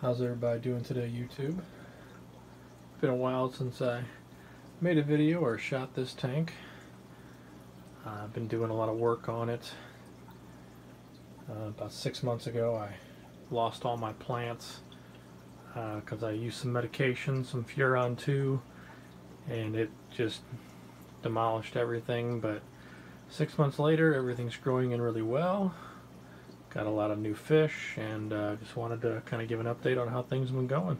How's everybody doing today, YouTube? It's been a while since I made a video or shot this tank. I've been doing a lot of work on it. About 6 months ago I lost all my plants because I used some medication, some Furon 2, and it just demolished everything. But 6 months later, everything's growing in really well. Got a lot of new fish, and just wanted to kind of give an update on how things have been going.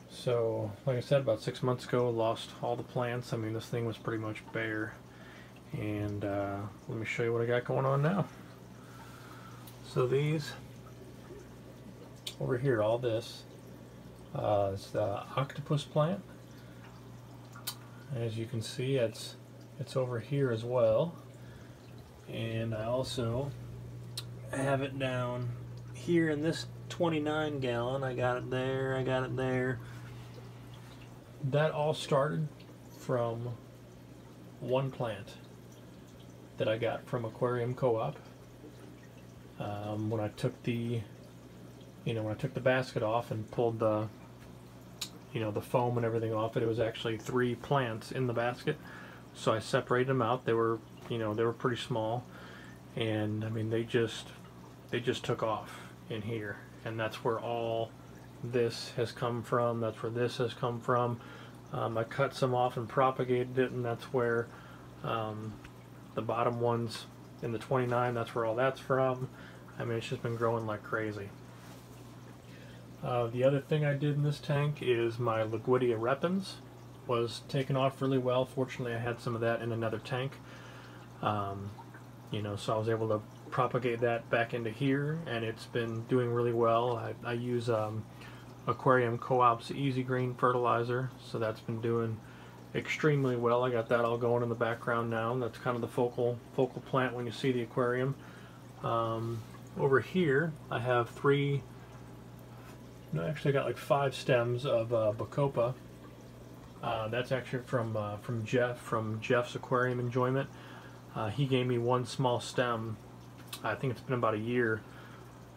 So, like I said, about 6 months ago, lost all the plants. I mean, this thing was pretty much bare. And let me show you what I got going on now. So these, over here, all this, is the octopus plant. As you can see, it's over here as well. And I also have it down here in this 29 gallon. I got it there, I got it there. That all started from one plant that I got from Aquarium Co-op. When I took the basket off and pulled the the foam and everything off it was actually 3 plants in the basket. So I separated them out. They were they were pretty small, and I mean they just took off in here, and that's where all this has come from. That's where this has come from. I cut some off and propagated it, and that's where the bottom ones in the 29, that's where all that's from. I mean, it's just been growing like crazy. The other thing I did in this tank is my Laguidia repens was taken off really well. Fortunately, I had some of that in another tank. So I was able to propagate that back into here, and it's been doing really well. I use Aquarium Co-op's Easy Green fertilizer, so that's been doing extremely well. I got that all going in the background now. That's kind of the focal plant when you see the aquarium. Over here I have I got like 5 stems of Bacopa. That's actually from Jeff, from Jeff's Aquarium Enjoyment. He gave me one small stem. I think it's been about a year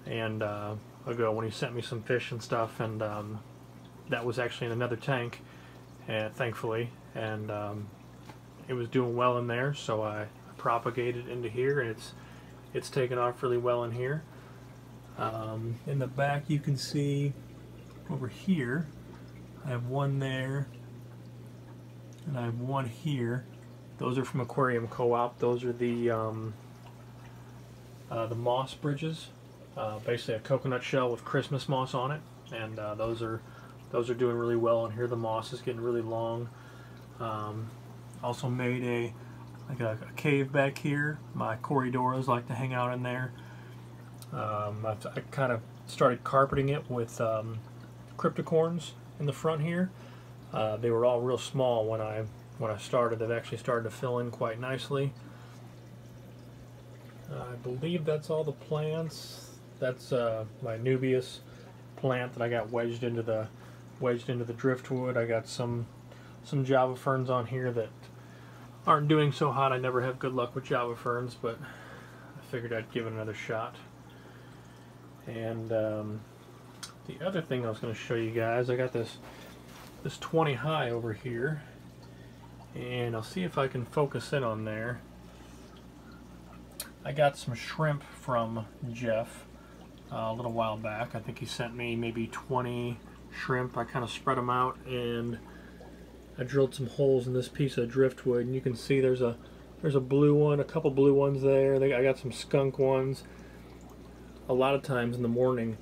and ago when he sent me some fish and stuff, and that was actually in another tank, thankfully, and it was doing well in there, so I propagated into here, and it's taken off really well in here. In the back you can see over here I have one there, and I have one here. Those are from Aquarium Co-op. Those are the moss bridges, basically a coconut shell with Christmas moss on it, and those are doing really well. And here the moss is getting really long. Also made a cave back here. My Corydoras like to hang out in there. I kind of started carpeting it with cryptocorns in the front here. They were all real small when I started. They've actually started to fill in quite nicely. I believe that's all the plants. That's my Nubius plant that I got wedged into the driftwood. I got some Java ferns on here that aren't doing so hot. I never have good luck with Java ferns, but I figured I'd give it another shot. And the other thing I was going to show you guys, I got this 20 high over here, and I'll see if I can focus in on there. I got some shrimp from Jeff a little while back. I think he sent me maybe 20 shrimp. I kind of spread them out, and I drilled some holes in this piece of driftwood, and you can see there's a blue one, a couple blue ones there. I got some skunk ones. A lot of times in the morning,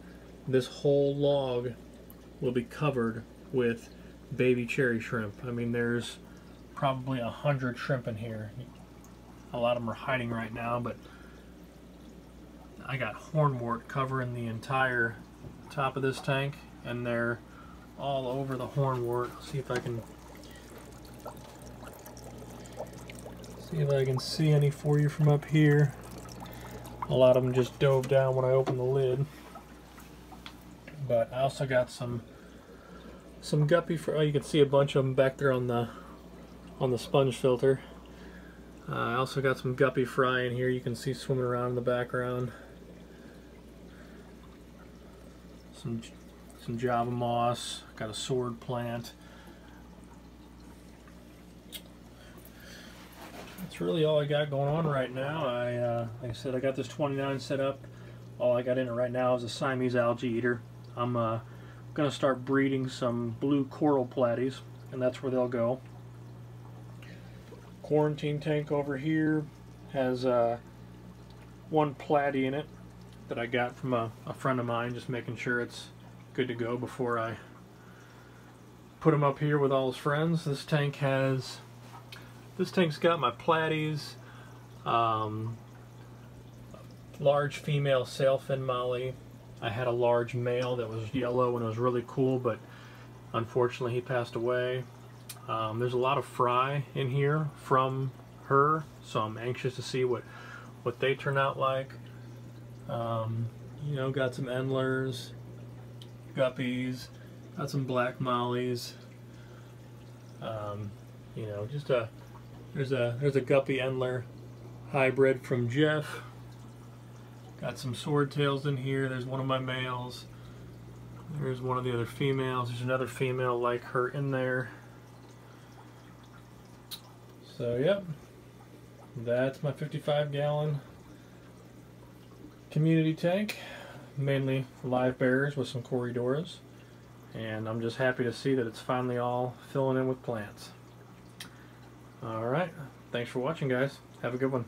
this whole log will be covered with baby cherry shrimp. I mean, there's probably 100 shrimp in here. A lot of them are hiding right now, but I got hornwort covering the entire top of this tank, and they're all over the hornwort. See if I can see any for you from up here. A lot of them just dove down when I opened the lid. But I also got some guppy for. Oh, you can see a bunch of them back there on the sponge filter. I also got some guppy fry in here. You can see swimming around in the background. some Java moss. Got a sword plant. That's really all I got going on right now. Like I said, I got this 29 set up. All I got in it right now is a Siamese algae eater. I'm going to start breeding some blue coral platies, and that's where they'll go. Quarantine tank over here has one platy in it that I got from a friend of mine, just making sure it's good to go before I put him up here with all his friends. This tank's got my platies, large female sailfin molly. I had a large male that was yellow and it was really cool, but unfortunately he passed away. There's a lot of fry in here from her, so I'm anxious to see what they turn out like. You know, got some endlers, guppies, got some black mollies. You know, just there's a guppy endler hybrid from Jeff. Got some swordtails in here. There's one of my males. There's one of the other females. There's another female like her in there. So yep, that's my 55-gallon community tank, mainly live bearers with some Corydoras, and I'm just happy to see that it's finally all filling in with plants. Alright, thanks for watching, guys. Have a good one.